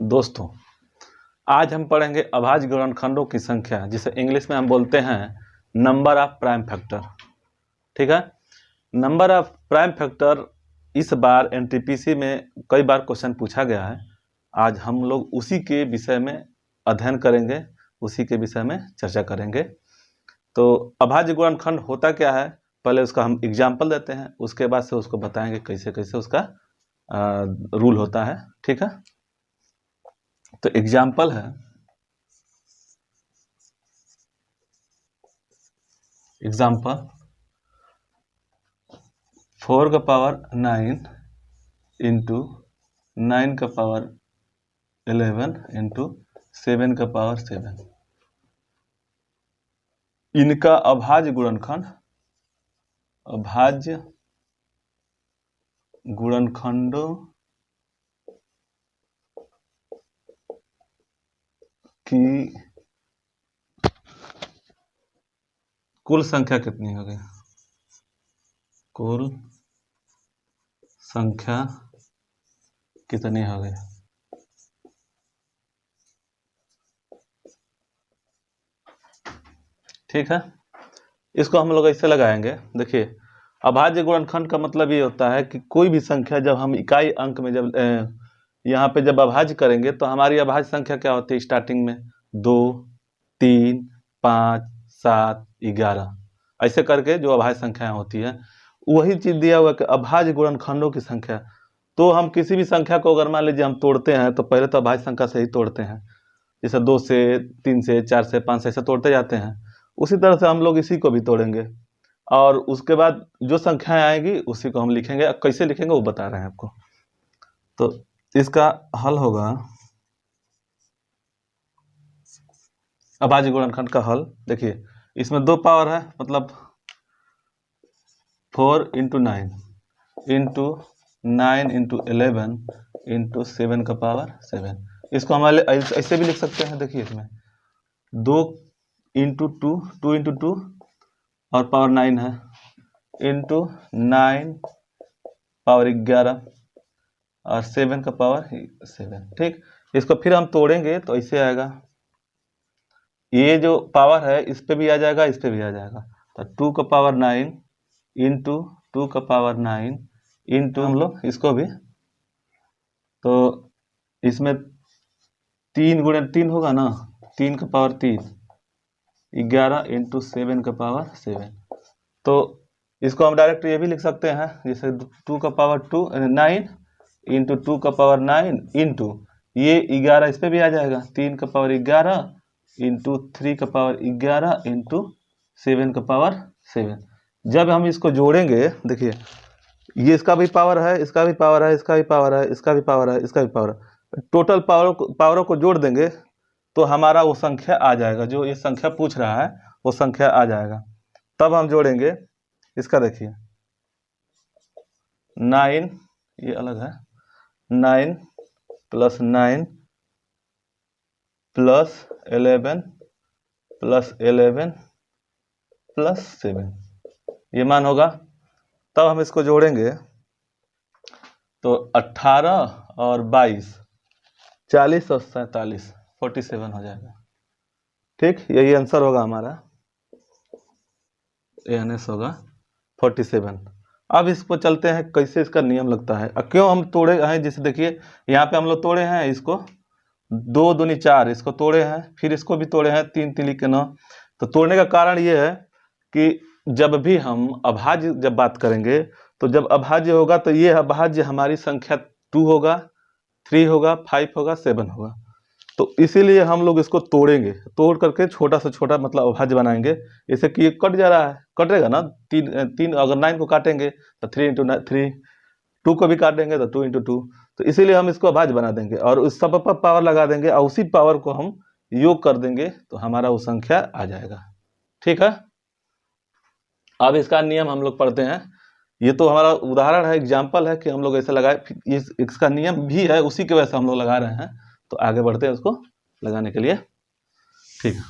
दोस्तों, आज हम पढ़ेंगे अभाज्य गुणनखंडों की संख्या, जिसे इंग्लिश में हम बोलते हैं नंबर ऑफ प्राइम फैक्टर। ठीक है, नंबर ऑफ प्राइम फैक्टर इस बार एनटीपीसी में कई बार क्वेश्चन पूछा गया है। आज हम लोग उसी के विषय में अध्ययन करेंगे, उसी के विषय में चर्चा करेंगे। तो अभाज्य गुणनखंड होता क्या है, पहले उसका हम एग्जाम्पल देते हैं, उसके बाद से उसको बताएंगे कैसे कैसे उसका रूल होता है। ठीक है, तो एग्जाम्पल है, एग्जाम्पल 4 का पावर 9 इंटू 9 का पावर 11 इंटू 7 का पावर 7। इनका अभाज्य गुणनखंड, अभाज्य गुणनखंडों की कुल संख्या कितनी होगी? कुल संख्या कितनी होगी? ठीक है, इसको हम लोग ऐसे लगाएंगे। देखिए, अभाज्य गुणनखंड का मतलब ये होता है कि कोई भी संख्या जब हम इकाई अंक में जब यहाँ पे जब अभाज्य करेंगे तो हमारी अभाज्य संख्या क्या होती है? स्टार्टिंग में 2, 3, 5, 7, 11 ऐसे करके जो अभाज्य संख्याएं होती है, वही चीज दिया हुआ कि अभाज्य गुणनखंडों की संख्या। तो हम किसी भी संख्या को अगर मान लीजिए हम तोड़ते हैं तो पहले तो अभाज्य संख्या से ही तोड़ते हैं, जैसे 2 से, 3 से, 4 से, 5 से ऐसे तोड़ते जाते हैं। उसी तरह से हम लोग इसी को भी तोड़ेंगे और उसके बाद जो संख्याएं आएंगी उसी को हम लिखेंगे। कैसे लिखेंगे वो बता रहे हैं आपको। तो इसका हल होगा, अभाज्य गुणनखंड का हल देखिए, इसमें 2 पावर है, मतलब 4 इंटू 9 इंटू 9 इंटू 11 इंटू 7 का पावर 7। इसको हमारे ऐसे भी लिख सकते हैं। देखिए, इसमें 2 इंटू 2, 2 इंटू 2 और पावर 9 है, इंटू 9 पावर 11 और 7 का पावर 7। ठीक, इसको फिर हम तोड़ेंगे तो ऐसे आएगा, ये जो पावर है इस पे भी आ जाएगा, इस पे भी आ जाएगा। तो 2 का पावर 9 इंटू 2 का पावर 9 इंटू हम लोग इसको भी, तो इसमें 3 गुणे 3 होगा ना, 3 का पावर 3, 11 इंटू 7 का पावर 7। तो इसको हम डायरेक्ट ये भी लिख सकते हैं, जैसे 2 का पावर 9 इंटू 2 का पावर 9 इंटू ये 11 इस पे भी आ जाएगा, 3 का पावर 11 इंटू 3 का पावर 11 इंटू 7 का पावर 7। जब हम इसको जोड़ेंगे, देखिए ये इसका भी पावर है, इसका भी पावर है, इसका भी पावर है, इसका भी पावर है, इसका भी पावर है, टोटल पावरों को जोड़ देंगे तो हमारा वो संख्या आ जाएगा, जो ये संख्या पूछ रहा है वो संख्या आ जाएगा। तब हम जोड़ेंगे इसका, देखिए 9, ये अलग है, 9 प्लस 9 प्लस 11 प्लस 11 प्लस 7, ये मान होगा। तब हम इसको जोड़ेंगे तो 18 और 22, 40 और 47, 47 हो जाएगा। ठीक, यही आंसर होगा हमारा, ANS होगा 47। अब इसको चलते हैं कैसे इसका नियम लगता है, क्यों हम तोड़े हैं। जैसे देखिए यहाँ पे हम लोग तोड़े हैं इसको, 2 दूनी 4, इसको तोड़े हैं, फिर इसको भी तोड़े हैं, 3 3 के 9। तो तोड़ने का कारण ये है कि जब भी हम अभाज्य जब बात करेंगे, तो जब अभाज्य होगा तो ये अभाज्य हमारी संख्या 2 होगा, 3 होगा, 5 होगा, 7 होगा। तो इसीलिए हम लोग इसको तोड़ेंगे, तोड़ करके छोटा से छोटा मतलब अभाज्य बनाएंगे। जैसे कि ये कट जा रहा है, कटेगा ना, 3 अगर 9 को काटेंगे तो 3 इंटू 3, 2 को भी काटेंगे तो 2 इंटू 2। तो इसीलिए हम इसको अभाज्य बना देंगे और उस सब पर पावर लगा देंगे और उसी पावर को हम योग कर देंगे तो हमारा वो संख्या आ जाएगा। ठीक है, अब इसका नियम हम लोग पढ़ते हैं। ये तो हमारा उदाहरण है, एग्जाम्पल है कि हम लोग ऐसे लगाए, इसका नियम भी है, उसी की वजह से हम लोग लगा रहे हैं। तो आगे बढ़ते हैं उसको लगाने के लिए। ठीक है,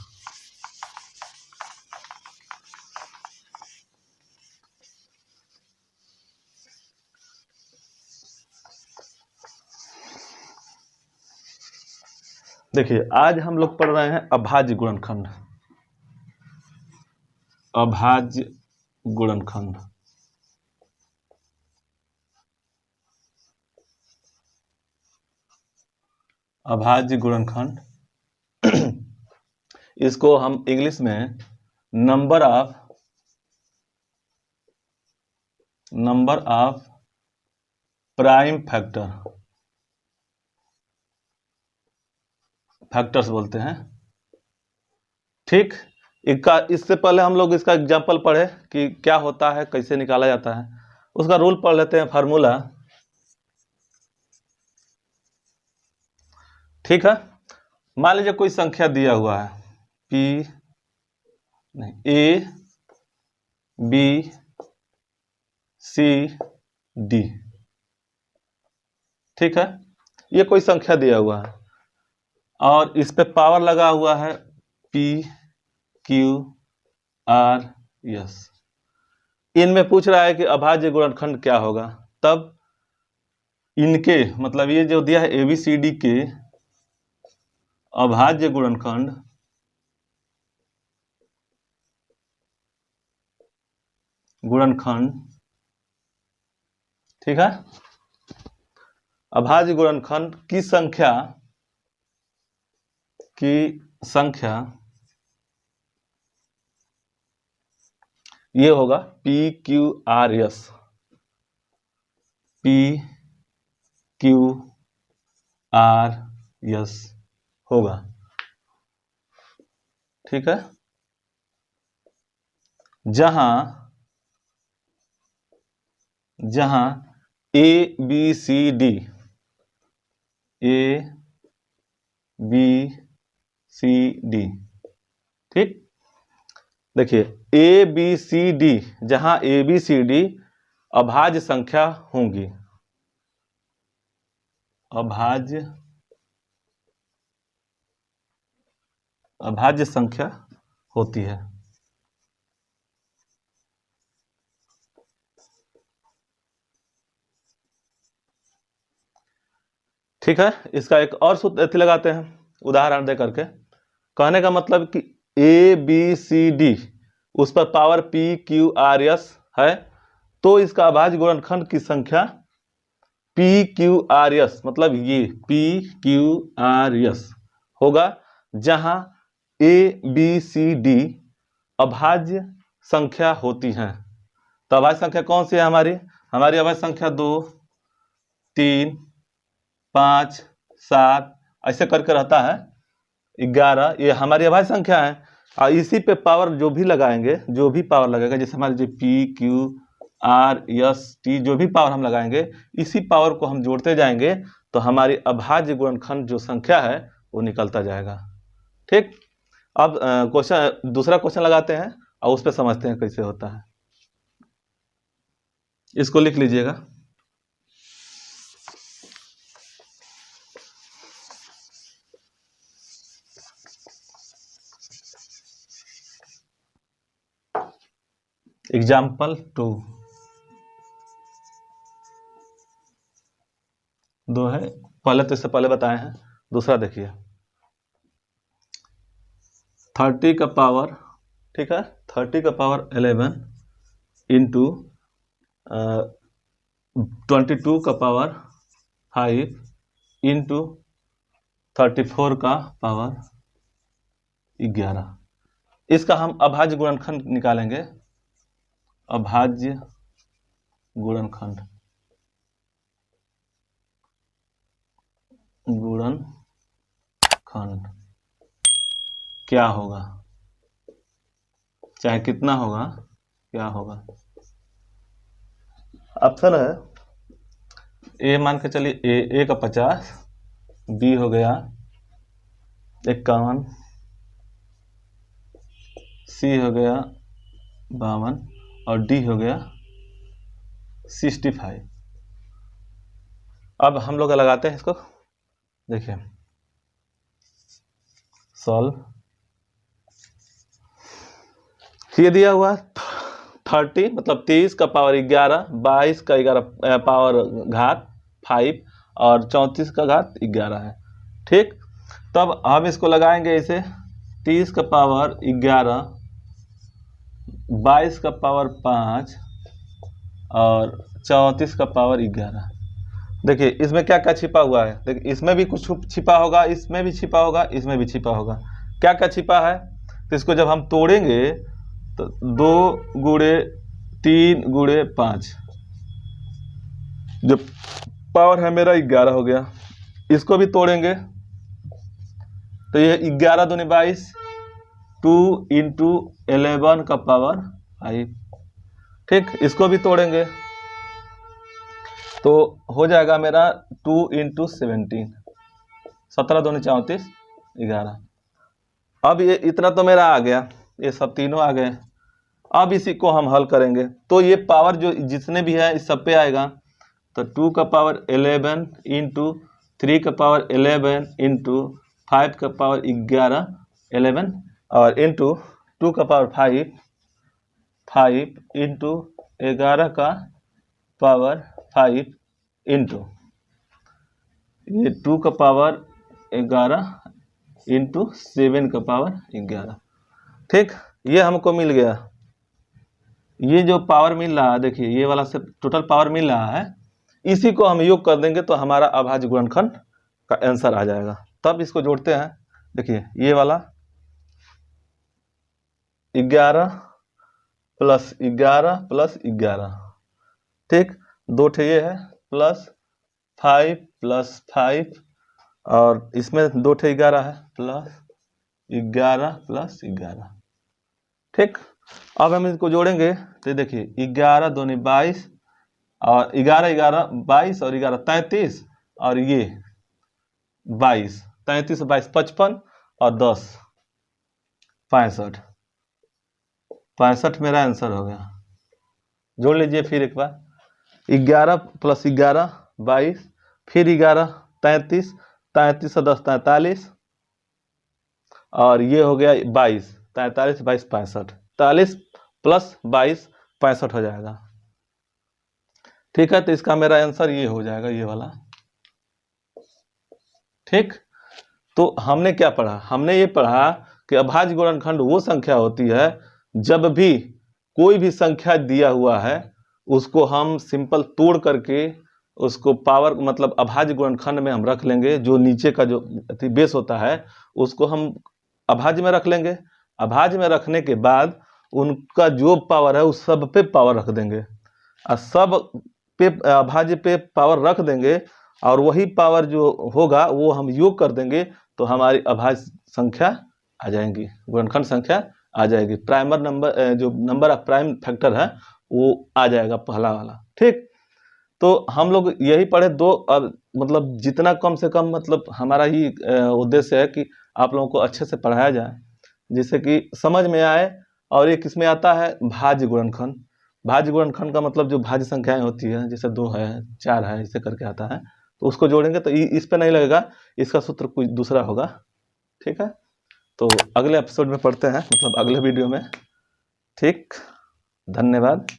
देखिए आज हम लोग पढ़ रहे हैं अभाज्य गुणनखंड। अभाज्य गुणनखंड। अभाज्य गुणनखंड इसको हम इंग्लिश में नंबर ऑफ प्राइम फैक्टर्स बोलते हैं। ठीक, इससे पहले हम लोग इसका एग्जाम्पल पढ़े कि क्या होता है, कैसे निकाला जाता है, उसका रूल पढ़ लेते हैं, फार्मूला। ठीक है, मान लीजिए कोई संख्या दिया हुआ है ए बी सी डी। ठीक है, ये कोई संख्या दिया हुआ है और इस पे पावर लगा हुआ है P Q R S। इनमें पूछ रहा है कि अभाज्य गुणनखंड क्या होगा। तब इनके मतलब ये जो दिया है ABCD के अभाज्य गुणनखंड ठीक है, अभाज्य गुणनखंड की संख्या ये होगा PQRS। PQRS होगा। ठीक है, जहां ABCD ठीक, देखिए ABCD, जहां ABCD अभाज्य संख्या होंगी, अभाज्य संख्या होती है। ठीक है, इसका एक और सूत्र लगाते हैं उदाहरण दे करके। कहने का मतलब कि ABCD उस पर पावर PQRS है, तो इसका अभाज्य गुणनखंड की संख्या PQRS मतलब ये PQRS होगा, जहां ABCD अभाज्य संख्या होती हैं। तो अभाज्य संख्या कौन सी है हमारी अभाज्य संख्या 2 3 5 7 ऐसे करके रहता है 11, ये हमारी अभाज्य संख्या है। और इसी पे पावर जो भी लगाएंगे, जो भी पावर लगेगा, जैसे हमारे जो PQRS जो भी पावर हम लगाएंगे, इसी पावर को हम जोड़ते जाएंगे तो हमारी अभाज्य गुणनखंड जो संख्या है वो निकलता जाएगा। ठीक, अब दूसरा क्वेश्चन लगाते हैं और उस पर समझते हैं कैसे होता है। इसको लिख लीजिएगा। एग्जाम्पल 2 2 है, पहले तो इससे पहले बताए हैं। दूसरा देखिए 30 का पावर, ठीक है, 30 का पावर 11 इंटू 22 का पावर 5 इंटू 34 का पावर 11। इसका हम अभाज्य गुणनखंड निकालेंगे। अभाज्य गुणनखंड क्या होगा, चाहे कितना होगा, क्या होगा। ऑप्शन है ए, मान के चलिए ए का 50, बी हो गया 51, सी हो गया 52 और डी हो गया 65। अब हम लोग लगाते हैं इसको, देखिए सॉल्व। ये दिया हुआ 30 मतलब 23 का पावर 11, 22 का 11 पावर घात 5 और 34 का घात 11 है। ठीक, तब हम इसको लगाएंगे इसे 30 का पावर 11, 22 का पावर 5 और 34 का पावर 11। देखिए इसमें क्या क्या छिपा हुआ है, देखिए इसमें भी कुछ छिपा होगा, इसमें भी छिपा होगा, इसमें भी छिपा होगा। क्या क्या छिपा है, तो इसको जब हम तोड़ेंगे तो 2 गुणे 3 गुणे 5, जो पावर है मेरा 11 हो गया। इसको भी तोड़ेंगे तो ये 11 दूनी 22, 2 इंटू 11 का पावर 5। ठीक, इसको भी तोड़ेंगे तो हो जाएगा मेरा 2 इंटू 17, 17 दूनी 34, 11। अब ये इतना तो मेरा आ गया, ये सब तीनों आ गए। अब इसी को हम हल करेंगे तो ये पावर जो जितने भी है इस सब पे आएगा। तो 2 का पावर 11 इंटू 3 का पावर 11 इंटू 5 का पावर 11, 11 और इंटू 2 का पावर 5, 5 इंटू 11 का पावर 5 इंटू ये 2 का पावर 11 इंटू 7 का पावर 11। ठीक, ये हमको मिल गया। ये जो पावर मिल रहा है, देखिए ये वाला से टोटल पावर मिल रहा है, इसी को हम योग कर देंगे तो हमारा अभाज्य गुणनखंड का आंसर आ जाएगा। तब इसको जोड़ते हैं, देखिए ये वाला 11 प्लस 11 प्लस 11, ठीक, 2 ठे ये है प्लस 5 प्लस 5 और इसमें 2 ठे 11 है प्लस 11 प्लस 11। ठीक, अब हम इसको जोड़ेंगे तो देखिए 11 दूनी 22 और 11 11 22 और 11 33 और ये 22, 33 22 55 और 10 65, 65 मेरा आंसर हो गया। जोड़ लीजिए फिर एक बार, 11 प्लस 11 22, फिर 11 33, 33 और 10 43 और ये हो गया 22, 43 22 65, 43 प्लस 22 65 हो जाएगा। ठीक है, तो इसका मेरा आंसर ये हो जाएगा, ये वाला। ठीक, तो हमने क्या पढ़ा, हमने ये पढ़ा कि अभाज्य गुणनखंड वो संख्या होती है जब भी कोई भी संख्या दिया हुआ है उसको हम सिंपल तोड़ करके उसको पावर मतलब अभाज्य गुणनखंड में हम रख लेंगे। जो नीचे का जो बेस होता है उसको हम अभाज्य में रख लेंगे। अभाज्य में रखने के बाद उनका जो पावर है उस सब पे पावर रख देंगे और सब पे अभाज्य पे पावर रख देंगे और वही पावर जो होगा वो हम योग कर देंगे तो हमारी अभाज्य संख्या आ जाएंगी, गुणनखंड संख्या आ जाएगी। प्राइमर नंबर जो नंबर ऑफ प्राइम फैक्टर है वो आ जाएगा पहला वाला। ठीक, तो हम लोग यही पढ़े दो, अब मतलब जितना कम से कम मतलब हमारा ही उद्देश्य है कि आप लोगों को अच्छे से पढ़ाया जाए जिससे कि समझ में आए। और ये किसमें आता है, भाज्य गुणनखंड। भाज्य गुणनखंड का मतलब जो भाज्य संख्याएं होती है जैसे 2 है 4 है इसे करके आता है, तो उसको जोड़ेंगे तो इस पे नहीं लगेगा, इसका सूत्र कुछ दूसरा होगा। ठीक है, तो अगले एपिसोड में पढ़ते हैं, मतलब अगले वीडियो में। ठीक, धन्यवाद।